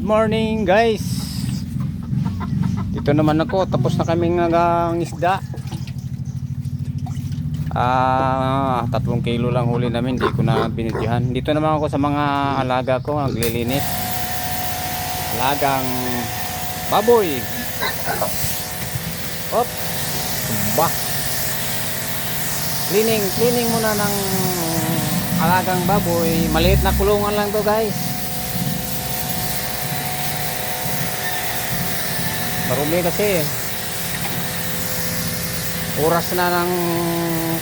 morning guys. Dito naman ako, tapos na kaming isda. 3 kilo lang huli namin, hindi ko na binidyohan. Dito naman ako sa mga alaga ko, naglilinis. Alagang baboy. Op. Bah. Cleaning muna ng alagang baboy. Maliit na kulungan lang to guys. Marumi kasi. Oras na ng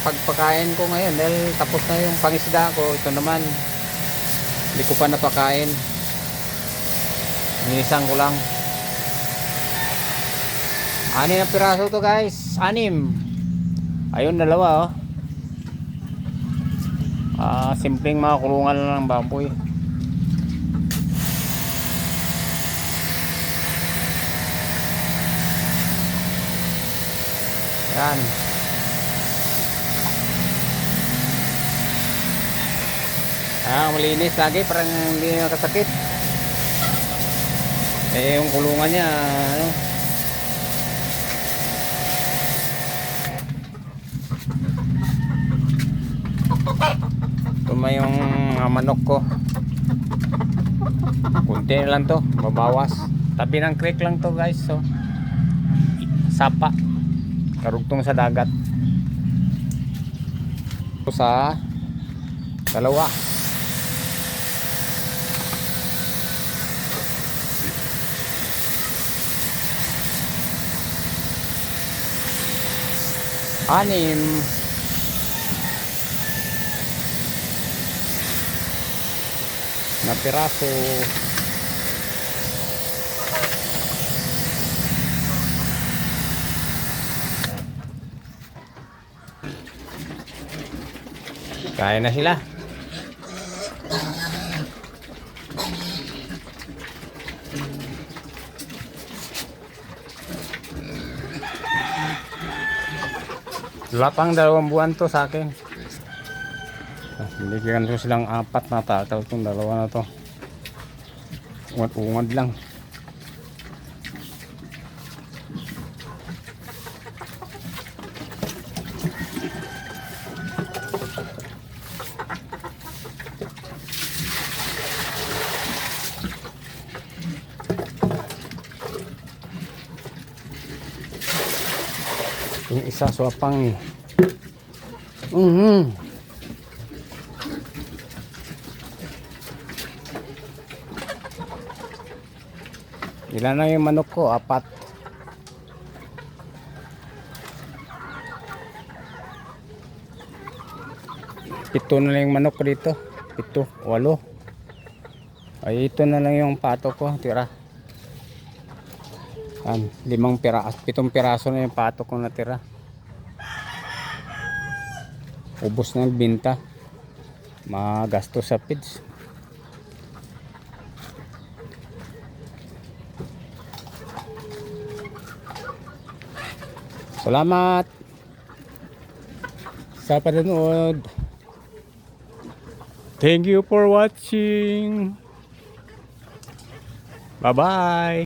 pagpakain ko ngayon dahil tapos na yung pangisda ko. Ito naman hindi ko pa napakain. Nilisang ko lang. 6 na piraso to guys. 6. Ayun, 2 oh. Simpleng mga kulungan lang ng baboy. Yan. Malinis lagi, parang hindi nakasakit. Yung kulungan niya ano. Tuma yung manok ko. Kunti lang to, babawas. Tabi ng creek lang to guys. So sapa, karugtong sa dagat. Sa 2. Anim. Na piraso. Kaya na sila. Lapang 2 buwan to sa akin. Binigyan ko silang 4 na tataw. Itong 2 na to. Ungad-ungad lang. Yung isa swapang eh. Ilan na yung manok ko? 4. Pito na lang yung manok ko dito. 7, 8. Ay, ito na lang yung pato ko. Tira. 5 piraso, 7 piraso na yung pato ko natira. Ubos na yung binta. Magastos sa feeds. Salamat sa panonood. Thank you for watching. Bye bye.